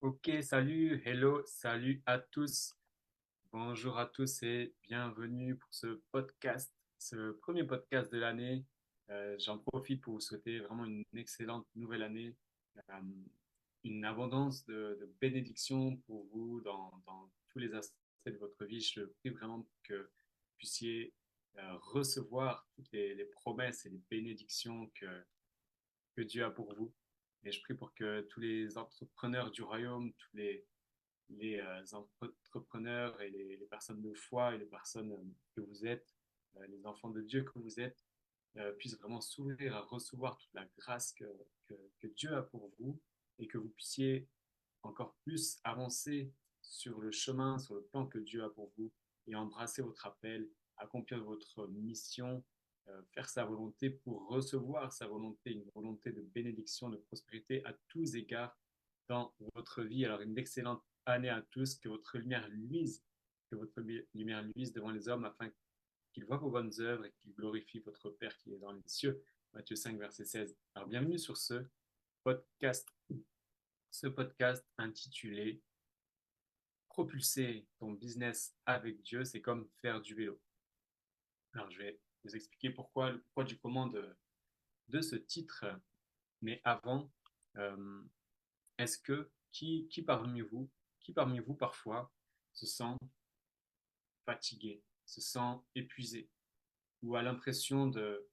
Ok, salut, hello, salut à tous. Bonjour à tous et bienvenue pour ce podcast, ce premier podcast de l'année. J'en profite pour vous souhaiter vraiment une excellente nouvelle année, euh, une abondance de bénédictions pour vous dans tous les aspects de votre vie. Je prie vraiment que vous puissiez recevoir toutes les promesses et les bénédictions que Dieu a pour vous. Et je prie pour que tous les entrepreneurs du royaume, tous les entrepreneurs et les personnes de foi et les personnes que vous êtes, les enfants de Dieu que vous êtes, puissent vraiment s'ouvrir à recevoir toute la grâce que Dieu a pour vous et que vous puissiez encore plus avancer sur le chemin, sur le plan que Dieu a pour vous et embrasser votre appel, accomplir votre mission, faire sa volonté pour recevoir sa volonté, une volonté de bénédiction, de prospérité à tous égards dans votre vie. Alors une excellente année à tous, que votre lumière luise devant les hommes afin qu'ils voient vos bonnes œuvres et qu'ils glorifient votre Père qui est dans les cieux. Matthieu 5, verset 16. Alors bienvenue sur podcast, ce podcast intitulé Propulser ton business avec Dieu, c'est comme faire du vélo. Alors je vais vous expliquer le pourquoi du comment de ce titre, mais avant, euh, est-ce que qui parmi vous parfois se sent fatigué, se sent épuisé, ou a l'impression de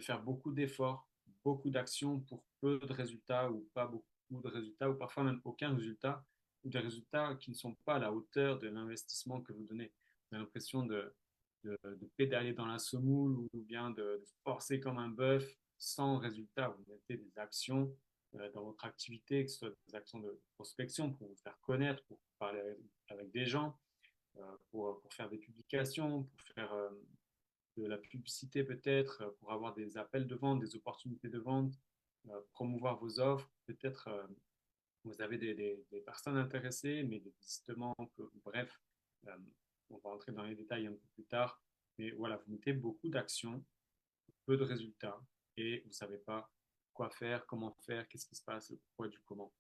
faire beaucoup d'efforts, beaucoup d'actions pour peu de résultats, ou pas beaucoup de résultats, ou parfois même aucun résultat, ou des résultats qui ne sont pas à la hauteur de l'investissement que vous donnez. Vous avez l'impression de pédaler dans la semoule ou bien de forcer comme un bœuf sans résultat. Vous mettez des actions dans votre activité, que ce soit des actions de prospection pour vous faire connaître, pour parler avec des gens, pour faire des publications, pour faire de la publicité peut-être, pour avoir des appels de vente, des opportunités de vente, promouvoir vos offres. Peut-être vous avez des personnes intéressées, mais des listements, bref, euh, on va entrer dans les détails un peu plus tard. Mais voilà, vous mettez beaucoup d'actions, peu de résultats, et vous ne savez pas quoi faire, comment faire, qu'est-ce qui se passe, le pourquoi du comment.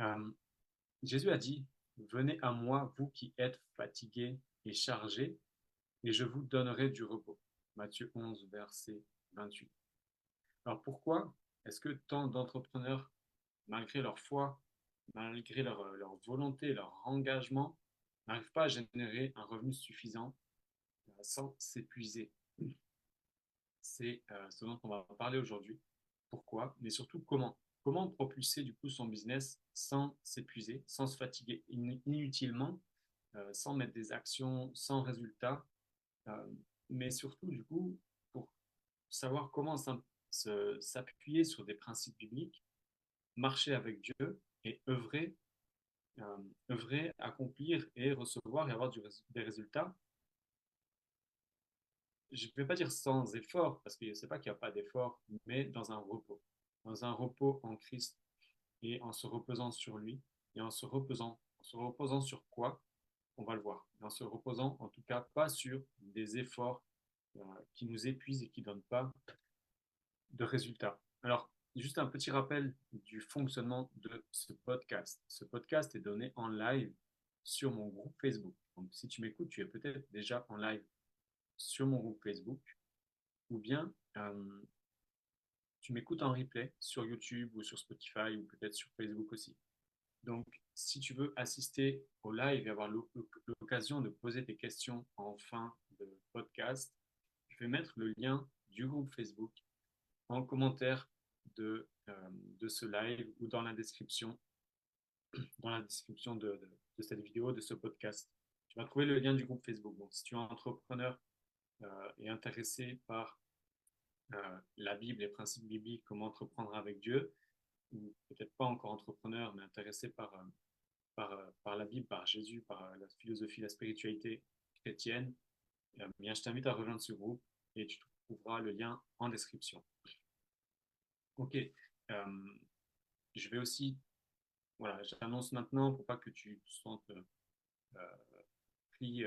Euh, Jésus a dit, venez à moi, vous qui êtes fatigués et chargés, et je vous donnerai du repos. Matthieu 11, verset 28. Alors pourquoi est-ce que tant d'entrepreneurs, malgré leur foi, malgré leur volonté, leur engagement, n'arrivent pas à générer un revenu suffisant sans s'épuiser? C'est ce dont on va parler aujourd'hui. Pourquoi? Mais surtout comment? Comment propulser du coup son business sans s'épuiser, sans se fatiguer inutilement, sans mettre des actions sans résultat, euh, mais surtout du coup pour savoir comment s'appuyer sur des principes bibliques, marcher avec Dieu et euh, œuvrer, accomplir et recevoir et avoir des résultats. Je ne vais pas dire sans effort, parce que je ne sais pas qu'il n'y a pas d'effort, mais dans un repos. Dans un repos en Christ et en se reposant sur lui et en se reposant sur quoi? On va le voir. En se reposant, en tout cas, pas sur des efforts qui nous épuisent et qui ne donnent pas de résultats. Alors, juste un petit rappel du fonctionnement de ce podcast. Ce podcast est donné en live sur mon groupe Facebook. Donc, si tu m'écoutes, tu es peut-être déjà en live sur mon groupe Facebook ou bien tu m'écoutes en replay sur YouTube ou sur Spotify ou peut-être sur Facebook aussi. Donc, si tu veux assister au live et avoir l'occasion de poser tes questions en fin de podcast, je vais mettre le lien du groupe Facebook en commentaire de ce live ou dans la description de cette vidéo, de ce podcast. Tu vas trouver le lien du groupe Facebook. Donc, si tu es entrepreneur et intéressé par la Bible, les principes bibliques, comment entreprendre avec Dieu, ou peut-être pas encore entrepreneur, mais intéressé par la Bible, par Jésus, par la philosophie, la spiritualité chrétienne, bien, je t'invite à rejoindre ce groupe et tu trouveras le lien en description. Ok, je vais aussi, voilà, j'annonce maintenant pour pas que tu te sentes pris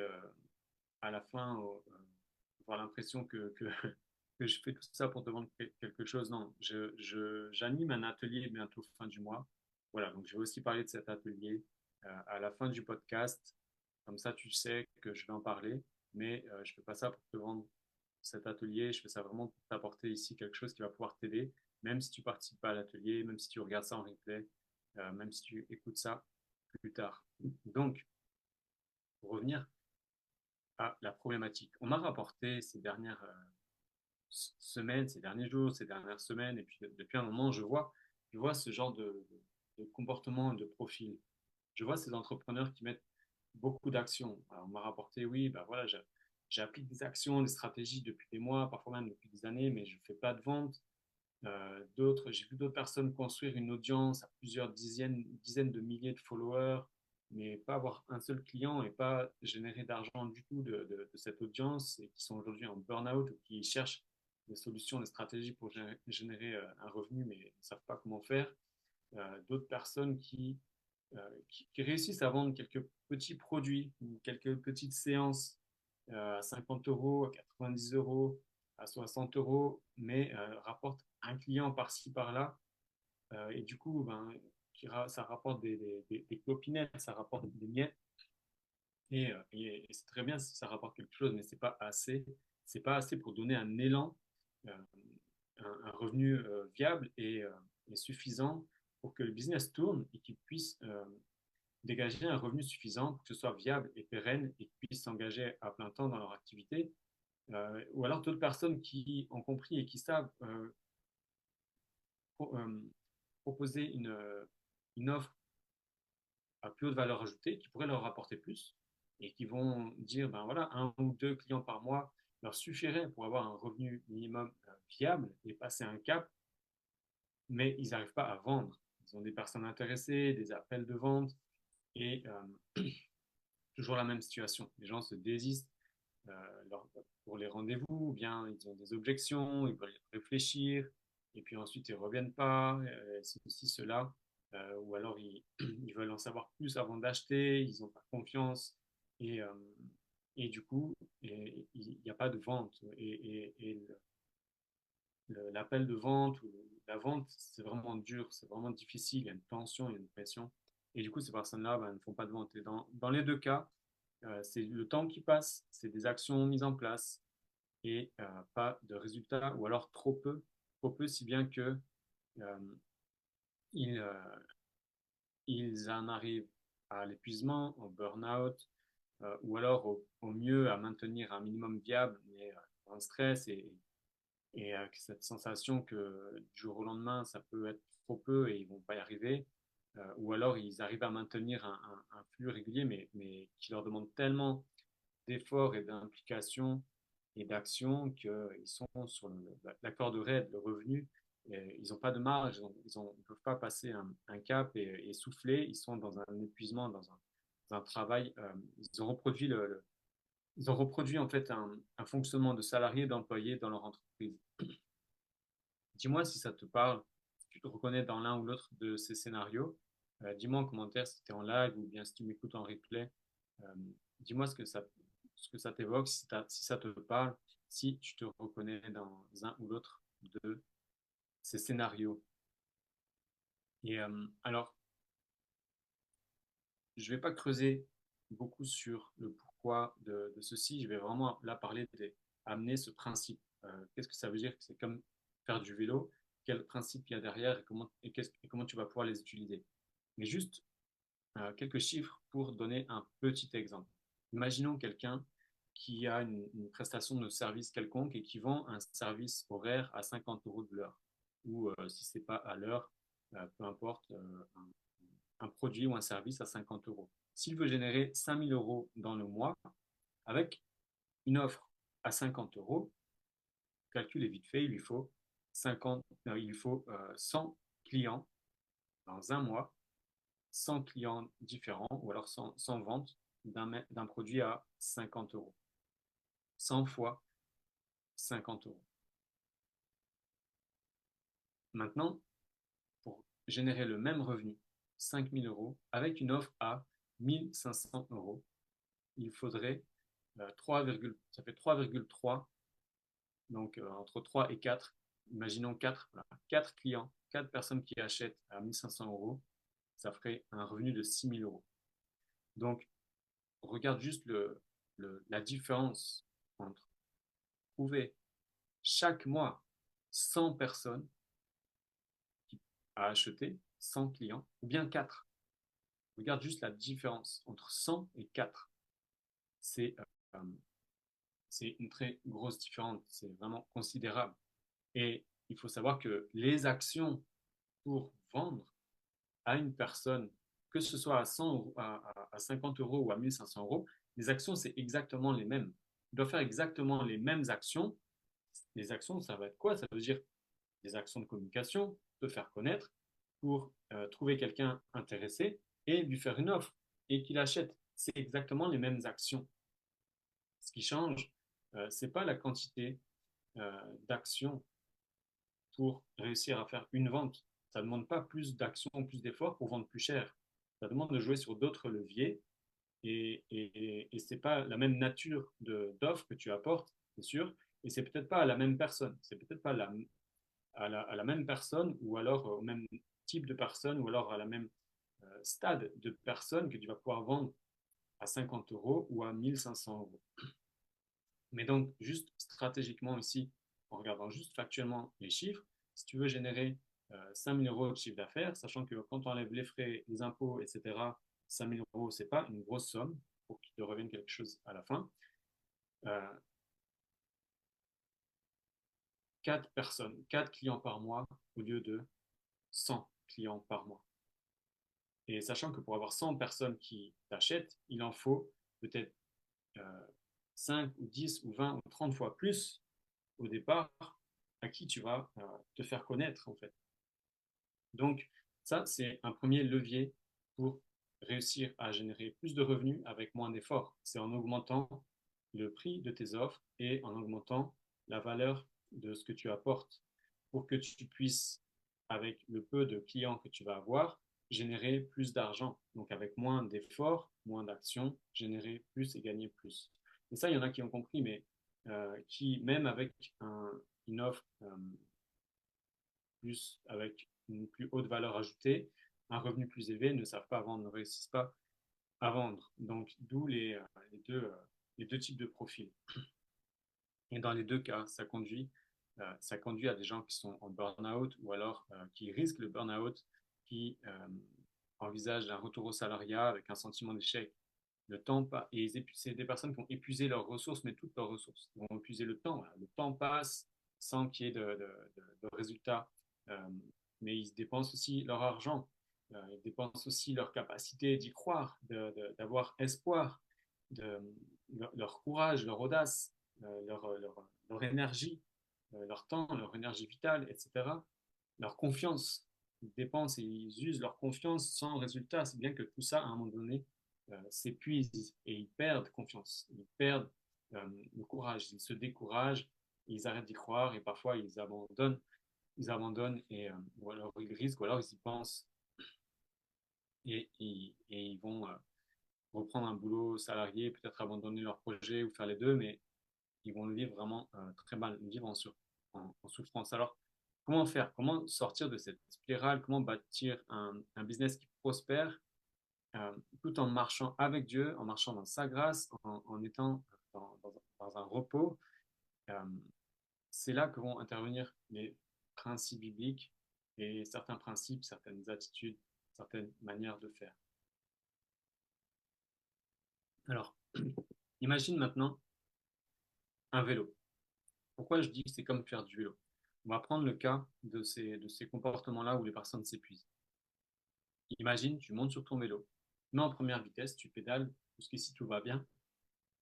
à la fin, avoir l'impression que je fais tout ça pour te vendre quelque chose. Non, j'anime un atelier bientôt fin du mois Voilà, donc je vais aussi parler de cet atelier à la fin du podcast. Comme ça, tu sais que je vais en parler, mais je ne fais pas ça pour te vendre cet atelier. Je fais ça vraiment pour t'apporter ici quelque chose qui va pouvoir t'aider, même si tu ne participes pas à l'atelier, même si tu regardes ça en replay, même si tu écoutes ça plus tard. Donc, pour revenir à la problématique, on m'a rapporté ces dernières semaines, ces derniers jours, ces dernières semaines, et puis depuis un moment, je vois ce genre de comportement, de profil. Je vois ces entrepreneurs qui mettent beaucoup d'actions. Alors, on m'a rapporté, oui, ben voilà, j'applique des actions, des stratégies depuis des mois, parfois même depuis des années, mais je ne fais pas de vente. J'ai vu d'autres personnes construire une audience à plusieurs dizaines de milliers de followers, mais pas avoir un seul client et pas générer d'argent du tout de cette audience et qui sont aujourd'hui en burn-out ou qui cherchent des solutions, des stratégies pour générer un revenu, mais ne savent pas comment faire. D'autres personnes qui réussissent à vendre quelques petits produits, quelques petites séances à 50 euros, à 90 euros, à 60 euros, mais rapportent un client par-ci, par-là. Et du coup, ben, ça rapporte des clopinettes, ça rapporte des miettes. Et c'est très bien si ça rapporte quelque chose, mais c'est pas assez. C'est pas assez pour donner un élan, euh, un revenu viable et suffisant pour que le business tourne et qu'il puisse dégager un revenu suffisant pour que ce soit viable et pérenne et qu'ils puissent s'engager à plein temps dans leur activité. Ou alors d'autres personnes qui ont compris et qui savent pro- euh, proposer une offre à plus haute valeur ajoutée qui pourrait leur rapporter plus et qui vont dire, ben voilà, un ou deux clients par mois leur suffirait pour avoir un revenu minimum viable et passer un cap, mais ils n'arrivent pas à vendre. Ils ont des personnes intéressées, des appels de vente et toujours la même situation. Les gens se désistent pour les rendez-vous, ou bien ils ont des objections, ils veulent réfléchir, et puis ensuite ils ne reviennent pas, ceci, cela, ou alors ils veulent en savoir plus avant d'acheter, ils n'ont pas confiance, et, euh, et du coup, il n'y a pas de vente. Et l'appel de vente ou la vente, c'est vraiment dur, c'est vraiment difficile, il y a une tension, il y a une pression. Et du coup, ces personnes-là ben, ne font pas de vente. Et dans les deux cas, c'est le temps qui passe, c'est des actions mises en place et pas de résultats, ou alors trop peu, si bien que euh, ils, euh, ils en arrivent à l'épuisement, au burn-out, ou alors au mieux à maintenir un minimum viable, mais en stress et cette sensation que du jour au lendemain, ça peut être trop peu et ils vont pas y arriver. Ou alors ils arrivent à maintenir un flux régulier, mais qui leur demande tellement d'efforts et d'implication et d'action qu'ils sont sur la corde raide, le revenu. Et ils n'ont pas de marge, ils ne peuvent pas passer un cap et souffler. Ils sont dans un épuisement, dans un travail. Ils ont reproduit ils ont reproduit en fait un fonctionnement de salarié, d'employé dans leur entreprise. Dis-moi si ça te parle, si tu te reconnais dans l'un ou l'autre de ces scénarios. Dis-moi en commentaire si tu es en live ou bien si tu m'écoutes en replay. Euh, Dis-moi ce que ça t'évoque, si ça te parle, si tu te reconnais dans un ou l'autre de ces scénarios. Et alors, je ne vais pas creuser beaucoup sur le pourquoi de ceci. Je vais vraiment là parler amener ce principe. Qu'est-ce que ça veut dire? C'est comme faire du vélo. Quel principe il y a derrière et comment tu vas pouvoir les utiliser. Mais juste quelques chiffres pour donner un petit exemple. Imaginons quelqu'un qui a une prestation de service quelconque et qui vend un service horaire à 50 euros de l'heure. Ou si ce n'est pas à l'heure, peu importe, un produit ou un service à 50 euros. S'il veut générer 5 000 euros dans le mois, avec une offre à 50 euros, le calcul est vite fait, il lui faut 100 clients dans un mois, 100 clients différents, ou alors 100 ventes d'un produit à 50 euros. 100 fois 50 euros. Maintenant, pour générer le même revenu, 5 000 euros, avec une offre à 1 500 euros, il faudrait 3, ça fait 3,3, donc entre 3 et 4, imaginons 4, voilà, 4 clients, 4 personnes qui achètent à 1 500 euros, ça ferait un revenu de 6 000 euros. Donc, regarde juste la différence entre trouver chaque mois 100 personnes à acheter, 100 clients, ou bien 4. Regarde juste la différence entre 100 et 4. C'est euh, c'est une très grosse différence, c'est vraiment considérable. Et il faut savoir que les actions pour vendre à une personne, que ce soit à 100, à 50 euros ou à 1500 euros, les actions, c'est exactement les mêmes. Tu dois faire exactement les mêmes actions. Les actions, ça va être quoi? Ça veut dire des actions de communication, te faire connaître pour trouver quelqu'un intéressé et lui faire une offre et qu'il achète. C'est exactement les mêmes actions. Ce qui change, ce n'est pas la quantité d'actions pour réussir à faire une vente. Ça ne demande pas plus d'actions, plus d'efforts pour vendre plus cher. Ça demande de jouer sur d'autres leviers et ce n'est pas la même nature d'offre que tu apportes, c'est sûr, et c'est peut-être pas à la même personne. C'est peut-être pas à la même personne ou alors au même type de personne ou alors à la même stade de personne que tu vas pouvoir vendre à 50 euros ou à 1500 euros. Mais donc, juste stratégiquement ici, en regardant juste factuellement les chiffres, si tu veux générer 5 000 euros de chiffre d'affaires, sachant que quand on enlève les frais, les impôts, etc., 5 000 euros, ce n'est pas une grosse somme pour qu'il te revienne quelque chose à la fin. 4 personnes, 4 clients par mois au lieu de 100 clients par mois. Et sachant que pour avoir 100 personnes qui t'achètent, il en faut peut-être 5 ou 10 ou 20 ou 30 fois plus au départ à qui tu vas te faire connaître en fait. Donc ça, c'est un premier levier pour réussir à générer plus de revenus avec moins d'efforts. C'est en augmentant le prix de tes offres et en augmentant la valeur de ce que tu apportes pour que tu puisses, avec le peu de clients que tu vas avoir, générer plus d'argent. Donc avec moins d'efforts, moins d'actions, générer plus et gagner plus. Et ça, il y en a qui ont compris, mais qui, même avec une offre plus avec une plus haute valeur ajoutée, un revenu plus élevé, ne savent pas vendre, ne réussissent pas à vendre. Donc, d'où les deux types de profils. Et dans les deux cas, ça conduit à des gens qui sont en burn-out ou alors qui risquent le burn-out, qui envisagent un retour au salariat avec un sentiment d'échec. Le temps et c'est des personnes qui vont épuiser leurs ressources, mais toutes leurs ressources. Ils vont épuiser le temps. Voilà. Le temps passe sans qu'il y ait de résultats. Euh, mais ils dépensent aussi leur argent. Ils dépensent aussi leur capacité d'y croire, d'avoir espoir, de, leur courage, leur audace, leur énergie, leur temps, leur énergie vitale, etc. Leur confiance. Ils dépensent et ils usent leur confiance sans résultat. C'est bien que tout ça, à un moment donné, s'épuisent et ils perdent confiance. Ils perdent le courage. Ils se découragent, ils arrêtent d'y croire et parfois ils abandonnent. Ils abandonnent ou alors ils risquent, ou alors ils y pensent et ils vont reprendre un boulot salarié, peut-être abandonner leur projet ou faire les deux, mais ils vont le vivre vraiment très mal, vivre en souffrance. Alors, comment faire? Comment sortir de cette spirale? Comment bâtir un business qui prospère tout en marchant avec Dieu, en marchant dans sa grâce, en étant dans un repos? euh, c'est là que vont intervenir les principes bibliques et certains principes, certaines attitudes, certaines manières de faire. Alors, imagine maintenant un vélo. Pourquoi je dis que c'est comme faire du vélo? On va prendre le cas de ces comportements-là où les personnes s'épuisent. Imagine, tu montes sur ton vélo, mais en première vitesse, tu pédales, jusqu'ici tout va bien,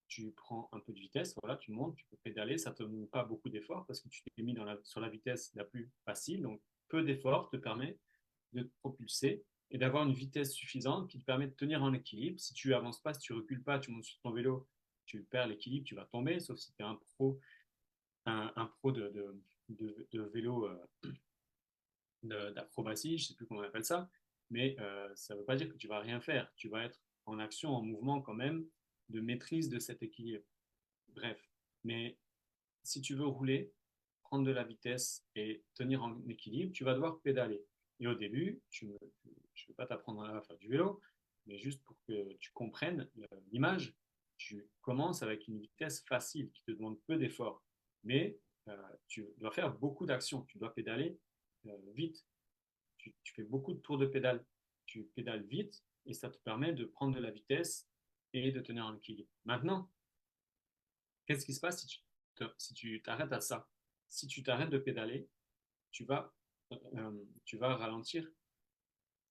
tu prends un peu de vitesse, voilà, tu montes, tu peux pédaler, ça ne te demande pas beaucoup d'efforts parce que tu t'es mis sur la vitesse la plus facile, donc peu d'efforts te permet de te propulser et d'avoir une vitesse suffisante qui te permet de tenir en équilibre. Si tu avances pas, si tu recules pas, tu montes sur ton vélo, tu perds l'équilibre, tu vas tomber, sauf si tu es un pro de vélo d'acrobatie, je sais plus comment on appelle ça, mais ça ne veut pas dire que tu vas rien faire. Tu vas être en action, en mouvement quand même, de maîtrise de cet équilibre. Bref, mais si tu veux rouler, prendre de la vitesse et tenir en équilibre, tu vas devoir pédaler. Et au début, je ne vais pas t'apprendre à faire du vélo, mais juste pour que tu comprennes l'image, tu commences avec une vitesse facile qui te demande peu d'efforts. Mais tu dois faire beaucoup d'actions. Tu dois pédaler vite. Tu fais beaucoup de tours de pédale. Tu pédales vite et ça te permet de prendre de la vitesse et de tenir un équilibre. Maintenant, qu'est-ce qui se passe si tu t'arrêtes à ça? Si tu t'arrêtes de pédaler, tu vas, tu vas ralentir.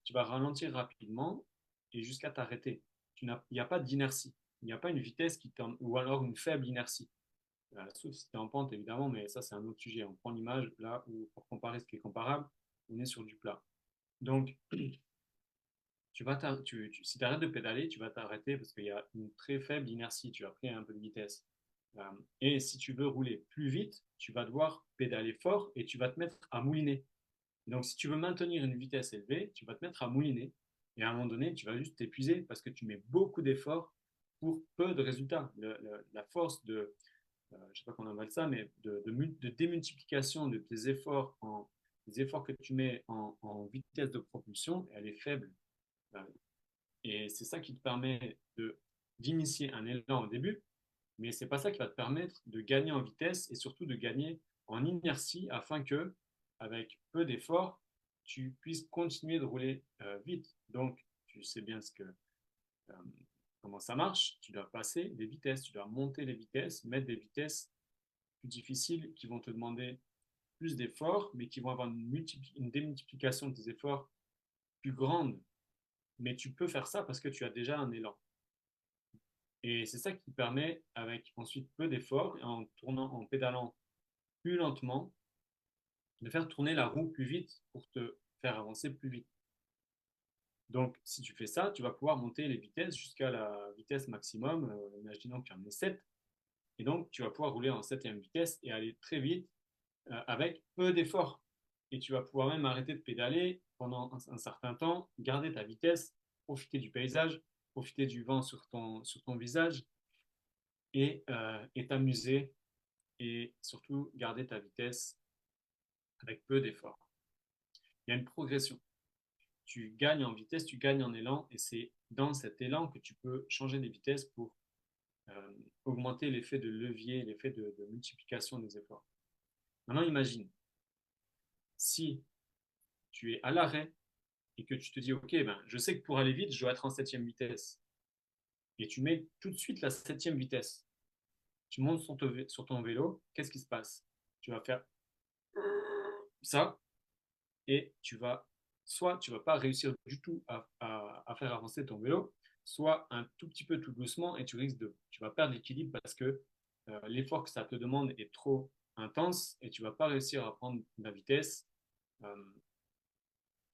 Tu vas ralentir rapidement et jusqu'à t'arrêter. Il n'y a pas d'inertie. Il n'y a pas une vitesse ou alors une faible inertie. Sauf si tu es en pente, évidemment, mais ça, c'est un autre sujet. On prend l'image là où, pour comparer ce qui est comparable, on est sur du plat. Donc, si tu arrêtes de pédaler, tu vas t'arrêter parce qu'il y a une très faible inertie. Tu as pris un peu de vitesse. Euh, et si tu veux rouler plus vite, tu vas devoir pédaler fort et tu vas te mettre à mouliner. Donc, si tu veux maintenir une vitesse élevée, tu vas te mettre à mouliner. Et à un moment donné, tu vas juste t'épuiser parce que tu mets beaucoup d'efforts pour peu de résultats. La force je ne sais pas comment on appelle ça, mais de démultiplication de tes efforts, des efforts que tu mets en vitesse de propulsion, elle est faible. Euh, Et c'est ça qui te permet d'initier un élan au début, mais ce n'est pas ça qui va te permettre de gagner en vitesse et surtout de gagner en inertie afin que, avec peu d'efforts, tu puisses continuer de rouler vite. Donc, tu sais bien euh, comment ça marche. Tu dois passer des vitesses, tu dois monter les vitesses, mettre des vitesses plus difficiles qui vont te demander plus d'efforts, mais qui vont avoir une démultiplication de tes efforts plus grande. Mais tu peux faire ça parce que tu as déjà un élan. Et c'est ça qui te permet, avec ensuite peu d'efforts, et en pédalant plus lentement, de faire tourner la roue plus vite pour te faire avancer plus vite. Donc, si tu fais ça, tu vas pouvoir monter les vitesses jusqu'à la vitesse maximum, imaginons qu'il y en ait 7, et donc tu vas pouvoir rouler en septième vitesse et aller très vite avec peu d'efforts. Et tu vas pouvoir même arrêter de pédaler pendant un certain temps, garder ta vitesse, profiter du paysage, profiter du vent sur ton visage et t'amuser et surtout garder ta vitesse avec peu d'efforts. Il y a une progression. Tu gagnes en vitesse, tu gagnes en élan et c'est dans cet élan que tu peux changer des vitesses pour augmenter l'effet de levier, l'effet de multiplication des efforts. Maintenant, imagine, si tu es à l'arrêt et que tu te dis, OK, ben, je sais que pour aller vite, je dois être en septième vitesse. Et tu mets tout de suite la septième vitesse. Tu montes sur ton vélo, qu'est-ce qui se passe? Tu vas faire ça et soit tu vas pas réussir du tout à faire avancer ton vélo, soit un tout petit peu tout doucement et tu vas perdre l'équilibre parce que l'effort que ça te demande est trop intense et tu vas pas réussir à prendre la vitesse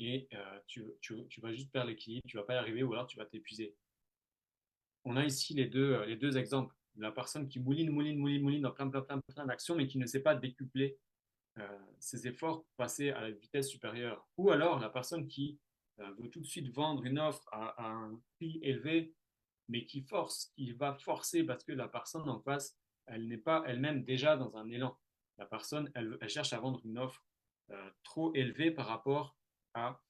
euh, tu vas juste perdre l'équilibre, tu vas pas y arriver ou alors tu vas t'épuiser. On a ici les deux exemples. La personne qui mouline dans plein d'actions, mais qui ne sait pas décupler ses efforts pour passer à la vitesse supérieure. Ou alors la personne qui veut tout de suite vendre une offre à un prix élevé, mais qui va forcer parce que la personne en face, elle n'est pas elle-même déjà dans un élan. La personne, elle cherche à vendre une offre trop élevée par rapport à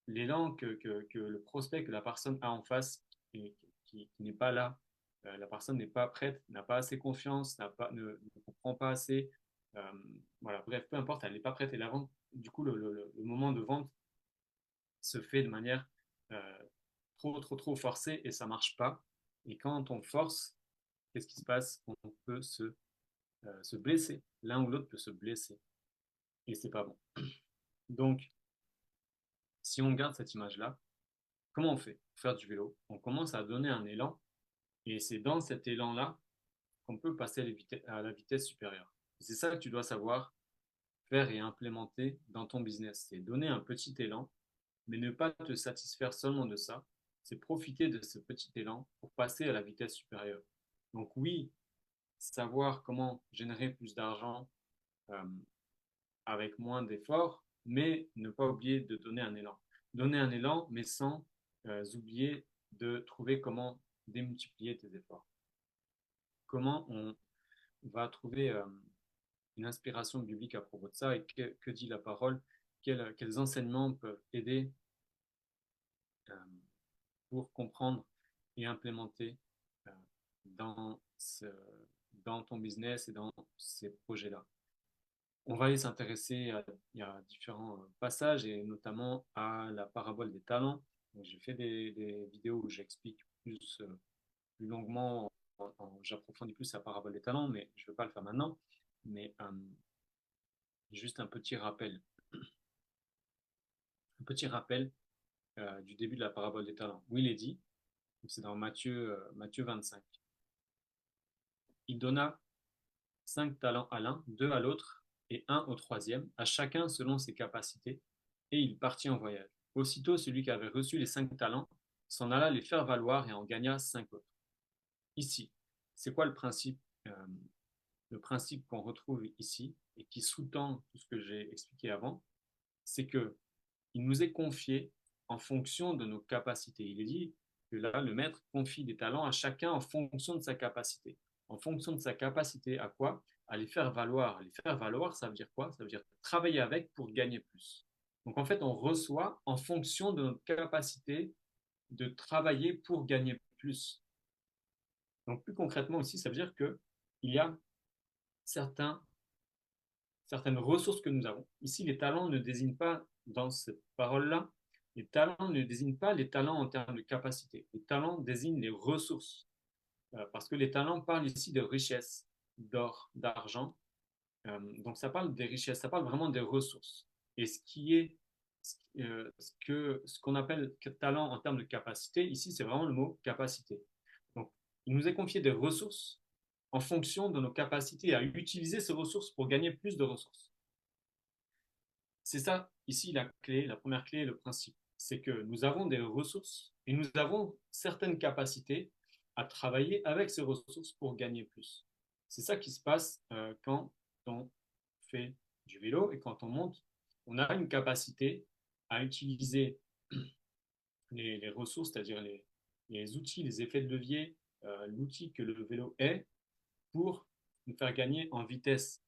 l'élan que le prospect, que la personne a en face et qui n'est pas là. La personne n'est pas prête, n'a pas assez confiance, ne comprend pas assez. Euh, voilà, bref, peu importe, elle n'est pas prête et la vente, du coup, le moment de vente se fait de manière euh, trop forcée et ça marche pas. Et quand on force, qu'est-ce qui se passe? On peut se blesser. L'un ou l'autre peut se blesser et c'est pas bon. Donc, si on garde cette image-là, comment on fait pour faire du vélo? On commence à donner un élan et c'est dans cet élan-là qu'on peut passer à la vitesse supérieure. C'est ça que tu dois savoir faire et implémenter dans ton business. C'est donner un petit élan, mais ne pas te satisfaire seulement de ça. C'est profiter de ce petit élan pour passer à la vitesse supérieure. Donc oui, savoir comment générer plus d'argent euh, avec moins d'efforts, mais ne pas oublier de donner un élan. Donner un élan, mais sans oublier de trouver comment démultiplier tes efforts. Comment on va trouver une inspiration biblique à propos de ça et que dit la parole? quels enseignements peuvent aider euh, pour comprendre et implémenter euh, dans, ce, dans ton business et dans ces projets-là. On va aller s'intéresser il y a différents passages et notamment à la parabole des talents. J'ai fait des vidéos où j'explique plus longuement, j'approfondis plus la parabole des talents, mais je ne veux pas le faire maintenant. Mais juste un petit rappel du début de la parabole des talents, où il est dit, c'est dans Matthieu 25, il donna 5 talents à l'un, 2 à l'autre et un au troisième, à chacun selon ses capacités, et il partit en voyage. Aussitôt, celui qui avait reçu les 5 talents s'en alla les faire valoir et en gagna 5 autres. Ici, c'est quoi le principe Le principe qu'on retrouve ici et qui sous-tend tout ce que j'ai expliqué avant, c'est que il nous est confié en fonction de nos capacités. Il est dit que là, le maître confie des talents à chacun en fonction de sa capacité. En fonction de sa capacité à quoi? À les faire valoir. Les faire valoir, ça veut dire quoi? Ça veut dire travailler avec pour gagner plus. Donc en fait, on reçoit en fonction de notre capacité de travailler pour gagner plus. Donc plus concrètement aussi, ça veut dire qu'il y a certains certaines ressources que nous avons. Ici, les talents ne désignent pas, dans cette parole-là, les talents ne désignent pas les talents en termes de capacité. Les talents désignent les ressources. Parce que les talents parlent ici de richesse, d'or, d'argent. Donc ça parle des richesses, ça parle vraiment des ressources. Et ce qu'on appelle talent en termes de capacité, ici, c'est vraiment le mot capacité. Donc, il nous est confié des ressources en fonction de nos capacités à utiliser ces ressources pour gagner plus de ressources. C'est ça, ici, la clé, la première clé, le principe. C'est que nous avons des ressources et nous avons certaines capacités à travailler avec ces ressources pour gagner plus. C'est ça qui se passe quand on fait du vélo et quand on monte. On a une capacité à utiliser les ressources, c'est-à-dire les outils, les effets de levier, l'outil que le vélo est pour nous faire gagner en vitesse.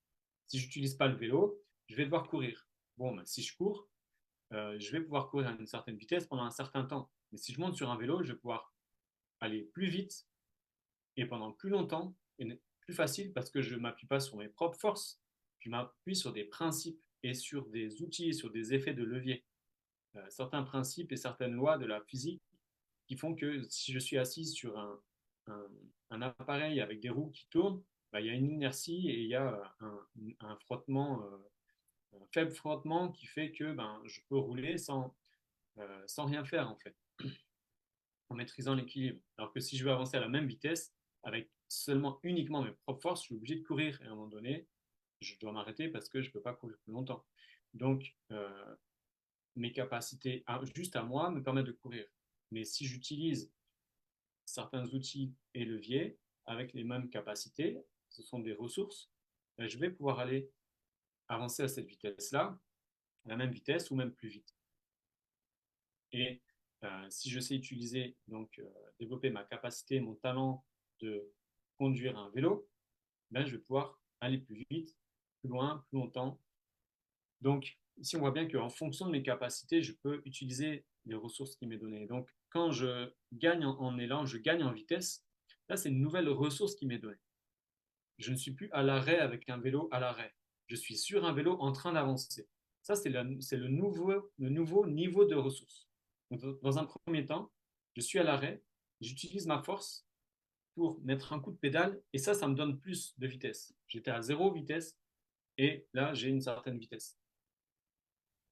Si je n'utilise pas le vélo, je vais devoir courir. Bon, ben, si je cours, je vais pouvoir courir à une certaine vitesse pendant un certain temps. Mais si je monte sur un vélo, je vais pouvoir aller plus vite et pendant plus longtemps et plus facile parce que je ne m'appuie pas sur mes propres forces, je m'appuie sur des principes et sur des outils, sur des effets de levier. Certains principes et certaines lois de la physique qui font que si je suis assis sur un, un appareil avec des roues qui tournent, bah, il y a une inertie et il y a un frottement, un faible frottement qui fait que ben, je peux rouler sans rien faire en fait, en maîtrisant l'équilibre. Alors que si je veux avancer à la même vitesse, avec uniquement mes propres forces, je suis obligé de courir et à un moment donné, je dois m'arrêter parce que je ne peux pas courir plus longtemps. Donc, mes capacités juste à moi me permettent de courir. Mais si j'utilise certains outils et leviers avec les mêmes capacités, ce sont des ressources, je vais pouvoir aller avancer à cette vitesse-là, à la même vitesse ou même plus vite. Et si je sais utiliser, donc développer ma capacité, mon talent de conduire un vélo, ben, je vais pouvoir aller plus vite, plus loin, plus longtemps. Donc, ici, on voit bien qu'en fonction de mes capacités, je peux utiliser les ressources qui m'est données. Donc, quand je gagne en élan, je gagne en vitesse, là, c'est une nouvelle ressource qui m'est donnée. Je ne suis plus à l'arrêt avec un vélo à l'arrêt. Je suis sur un vélo en train d'avancer. Ça, c'est le nouveau niveau de ressources. Donc, dans un premier temps, je suis à l'arrêt, j'utilise ma force pour mettre un coup de pédale et ça me donne plus de vitesse. J'étais à 0 vitesse et là, j'ai une certaine vitesse.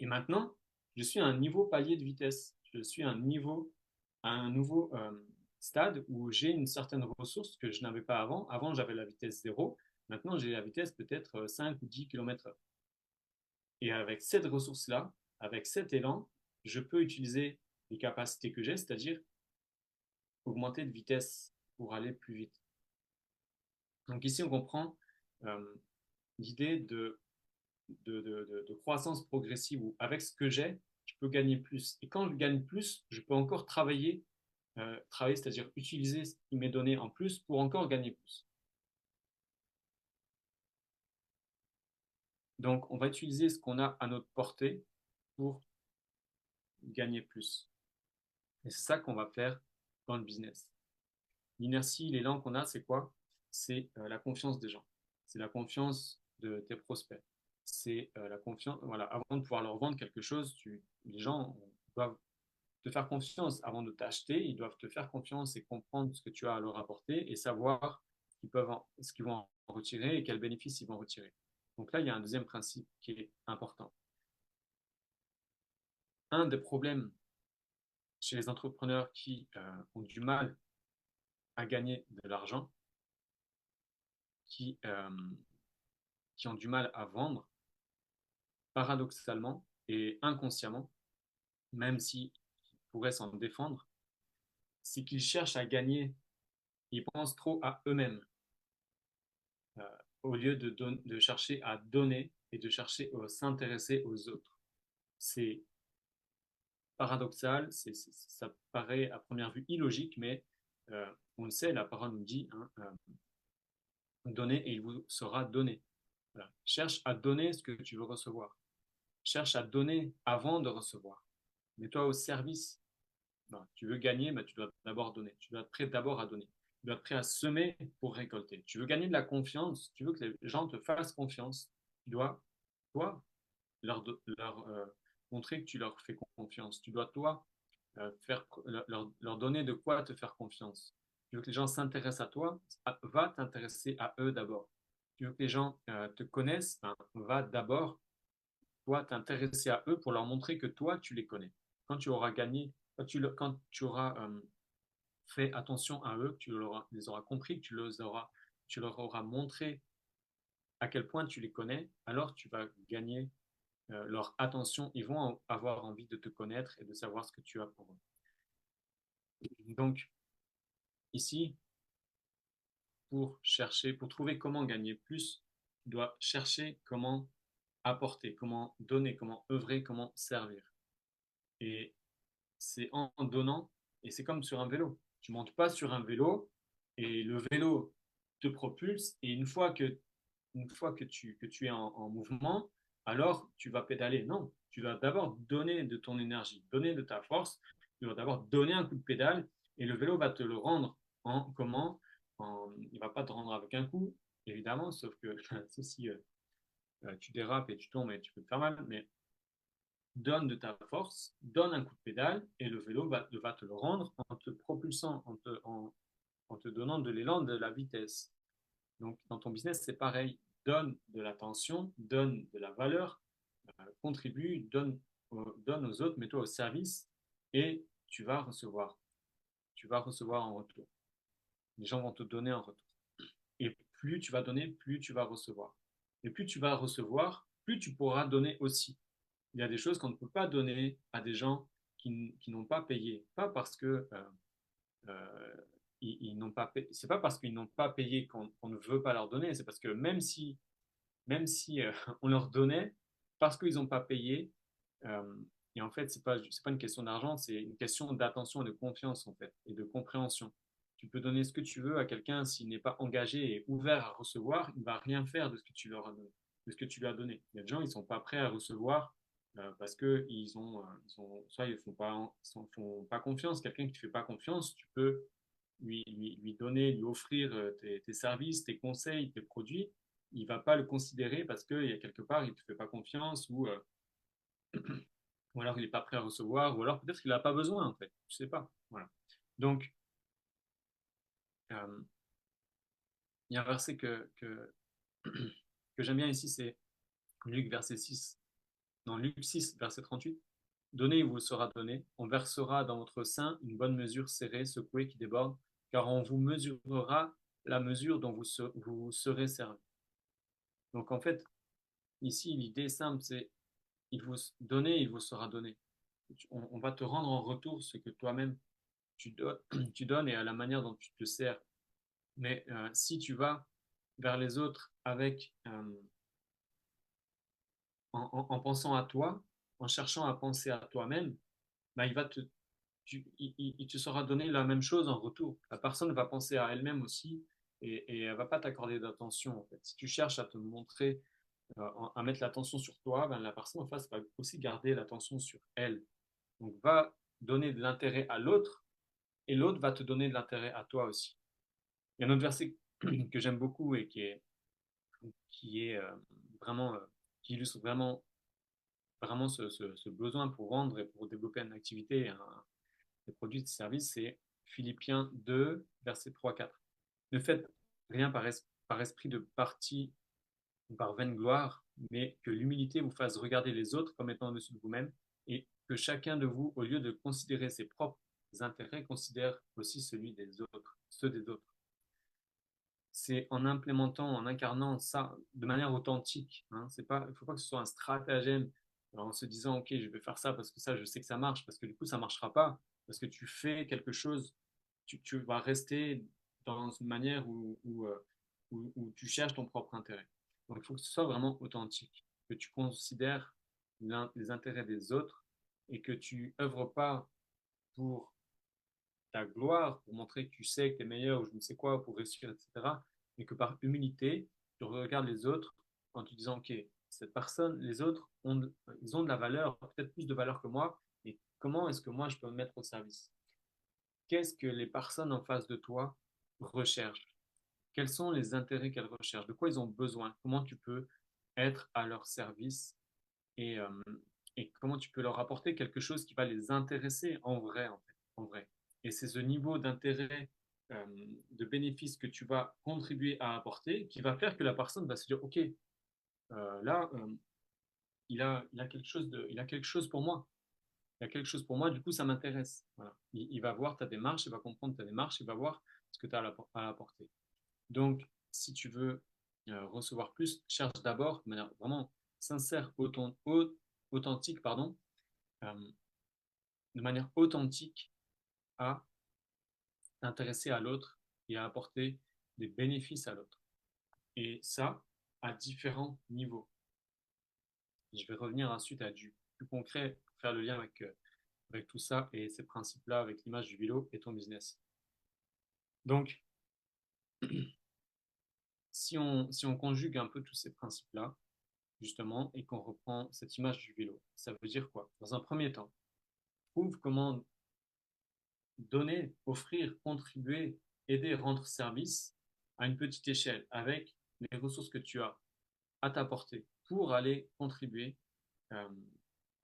Et maintenant, je suis à un niveau palier de vitesse. Je suis à un nouveau stade où j'ai une certaine ressource que je n'avais pas avant. Avant, j'avais la vitesse 0. Maintenant, j'ai la vitesse peut-être 5 ou 10 km/h. Et avec cette ressource-là, avec cet élan, je peux utiliser les capacités que j'ai, c'est-à-dire augmenter de vitesse pour aller plus vite. Donc ici, on comprend euh, l'idée de croissance progressive où avec ce que j'ai, je peux gagner plus. Et quand je gagne plus, je peux encore travailler, c'est-à-dire utiliser ce qui m'est donné en plus pour encore gagner plus. Donc, on va utiliser ce qu'on a à notre portée pour gagner plus. Et c'est ça qu'on va faire dans le business. L'inertie, l'élan qu'on a, c'est quoi? C'est la confiance des gens. C'est la confiance de tes prospects. C'est la confiance. Voilà, avant de pouvoir leur vendre quelque chose, les gens doivent te faire confiance. Avant de t'acheter, ils doivent te faire confiance et comprendre ce que tu as à leur apporter et savoir ce qu'ils vont en retirer et quels bénéfices ils vont retirer. Donc là, il y a un deuxième principe qui est important. Un des problèmes chez les entrepreneurs qui ont du mal à gagner de l'argent, qui, euh, qui ont du mal à vendre, paradoxalement et inconsciemment, même s'ils pourraient s'en défendre, c'est qu'ils cherchent à gagner, ils pensent trop à eux-mêmes, euh, au lieu de chercher à donner et de chercher à s'intéresser aux autres. C'est paradoxal, ça paraît à première vue illogique, mais on le sait, la parole nous dit, hein, donnez et il vous sera donné. Voilà. Cherche à donner ce que tu veux recevoir. Cherche à donner avant de recevoir. Mets-toi au service. Non, tu veux gagner, mais tu dois d'abord donner. Tu dois être prêt d'abord à donner. Tu dois être prêt à semer pour récolter. Tu veux gagner de la confiance, tu veux que les gens te fassent confiance. Tu dois, toi, leur montrer que tu leur fais confiance. Tu dois, toi, leur donner de quoi te faire confiance. Tu veux que les gens s'intéressent à toi, va t'intéresser à eux d'abord. Tu veux que les gens te connaissent, ben, va d'abord, toi, t'intéresser à eux pour leur montrer que toi, tu les connais. Quand tu auras gagné, quand tu auras fait attention à eux, les auras compris, tu leur auras montré à quel point tu les connais, alors tu vas gagner leur attention. Ils vont avoir envie de te connaître et de savoir ce que tu as pour eux. Donc, ici, pour trouver comment gagner plus, tu dois chercher comment apporter, comment donner, comment œuvrer, comment servir. Et c'est en donnant, et c'est comme sur un vélo. Tu montes pas sur un vélo et le vélo te propulse, et une fois que tu es en mouvement, alors tu vas pédaler. Non, tu vas d'abord donner de ton énergie, donner de ta force, tu vas d'abord donner un coup de pédale, et le vélo va te le rendre en comment il ne va pas te rendre avec un coup, évidemment, sauf que si tu dérapes et tu tombes et tu peux te faire mal, mais donne de ta force, donne un coup de pédale et le vélo va te le rendre en te propulsant, en te donnant de l'élan, de la vitesse. Donc, dans ton business, c'est pareil. Donne de l'attention, donne de la valeur, contribue, donne aux autres, mets-toi au service et tu vas recevoir. Tu vas recevoir en retour. Les gens vont te donner en retour. Et plus tu vas donner, plus tu vas recevoir. Et plus tu vas recevoir, plus tu pourras donner aussi. Il y a des choses qu'on ne peut pas donner à des gens qui n'ont pas payé. Pas parce que euh, ils n'ont pas payé. C'est pas parce qu'ils n'ont pas payé qu'on ne veut pas leur donner. C'est parce que même si on leur donnait, parce qu'ils n'ont pas payé, euh, et en fait, c'est pas une question d'argent, c'est une question d'attention et de confiance, en fait, et de compréhension. Tu peux donner ce que tu veux à quelqu'un s'il n'est pas engagé et ouvert à recevoir, il ne va rien faire de ce que tu leur as donné, de ce que tu lui as donné. Il y a des gens, ils ne sont pas prêts à recevoir parce que soit ils font pas confiance. Quelqu'un qui ne te fait pas confiance, tu peux lui donner, lui offrir tes services, tes conseils, tes produits. Il ne va pas le considérer parce qu'il y a quelque part, il ne te fait pas confiance ou alors il n'est pas prêt à recevoir, ou alors peut-être qu'il n'a pas besoin, en fait. Je ne sais pas. Voilà. Donc, euh, il y a un verset que j'aime bien ici, c'est Luc, verset 6. Dans Luc 6, verset 38. Donnez, il vous sera donné. On versera dans votre sein une bonne mesure serrée, secouée, qui déborde, car on vous mesurera la mesure dont vous serez servi. Donc, en fait, ici, l'idée est simple, c'est il vous donner, il vous sera donné. On va te rendre en retour ce que toi-même tu donnes et à la manière dont tu te sers. Mais si tu vas vers les autres en pensant à toi, en cherchant à penser à toi-même, bah, il te sera donné la même chose en retour. La personne va penser à elle-même aussi et elle ne va pas t'accorder d'attention en fait. Si tu cherches à te montrer à mettre l'attention sur toi, ben, la personne en face va aussi garder l'attention sur elle. Donc, va donner de l'intérêt à l'autre et l'autre va te donner de l'intérêt à toi aussi. Il y a un autre verset que j'aime beaucoup et qui est vraiment, qui illustre vraiment ce besoin pour vendre et pour développer une activité, des produits et des services, c'est Philippiens 2, versets 3-4. Ne faites rien par esprit de parti ou par vaine gloire, mais que l'humilité vous fasse regarder les autres comme étant au-dessus de vous-même et que chacun de vous, au lieu de considérer ses propres intérêts, considère aussi celui des autres, ceux des autres. C'est en implémentant, en incarnant ça de manière authentique. Hein. C'est pas, il ne faut pas que ce soit un stratagème en se disant, OK, je vais faire ça parce que ça, je sais que ça marche, parce que du coup, ça ne marchera pas, parce que tu fais quelque chose, tu vas rester dans une manière où tu cherches ton propre intérêt. Donc, il faut que ce soit vraiment authentique, que tu considères les intérêts des autres et que tu œuvres pas pour ta gloire, pour montrer que tu sais que tu es meilleur ou je ne sais quoi, pour réussir, etc. Mais que par humilité, tu regardes les autres en te disant, OK, cette personne, les autres, ils ont de la valeur, peut-être plus de valeur que moi, et comment est-ce que moi, je peux me mettre au service? Qu'est-ce que les personnes en face de toi recherchent? Quels sont les intérêts qu'elles recherchent? De quoi ils ont besoin? Comment tu peux être à leur service et, euh, et comment tu peux leur apporter quelque chose qui va les intéresser en vrai, en fait, en vrai. Et c'est ce niveau d'intérêt, euh, de bénéfice que tu vas contribuer à apporter qui va faire que la personne va se dire, OK, là, il a quelque chose pour moi. Il a quelque chose pour moi, du coup, ça m'intéresse. Voilà. Il va voir ta démarche, il va comprendre ta démarche, il va voir ce que tu as à apporter. Donc, si tu veux recevoir plus, cherche d'abord de manière vraiment sincère, authentique, pardon, euh, de manière authentique à t'intéresser à l'autre et à apporter des bénéfices à l'autre. Et ça, à différents niveaux. Je vais revenir ensuite à du plus concret, pour faire le lien avec tout ça et ces principes-là, avec l'image du vélo et ton business. Donc, si on conjugue un peu tous ces principes-là, justement, et qu'on reprend cette image du vélo, ça veut dire quoi? Dans un premier temps, trouve comment donner, offrir, contribuer, aider, rendre service à une petite échelle avec les ressources que tu as à ta portée pour aller contribuer euh,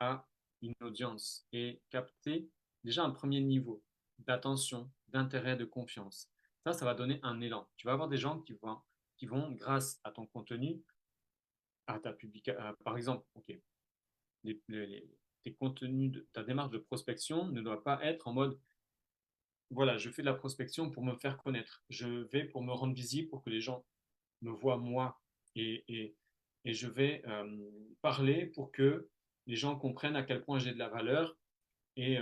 à une audience et capter déjà un premier niveau d'attention, d'intérêt, de confiance. Ça va donner un élan. Tu vas avoir des gens qui vont grâce à ton contenu, à ta publication, par exemple, ok, tes contenus, ta démarche de prospection ne doit pas être en mode voilà, je fais de la prospection pour me faire connaître. Je vais pour me rendre visible, pour que les gens me voient moi. Et je vais parler pour que les gens comprennent à quel point j'ai de la valeur et,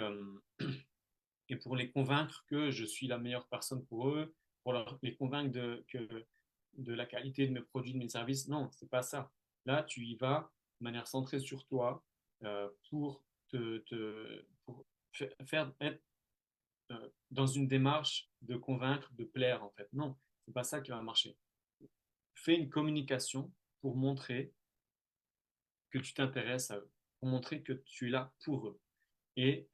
et pour les convaincre que je suis la meilleure personne pour eux, pour les convaincre de la qualité de mes produits, de mes services. Non, c'est pas ça. Là, tu y vas de manière centrée sur toi pour pour faire être dans une démarche de convaincre, de plaire en fait. Non, c'est pas ça qui va marcher. Fais une communication pour montrer que tu t'intéresses à eux, pour montrer que tu es là pour eux et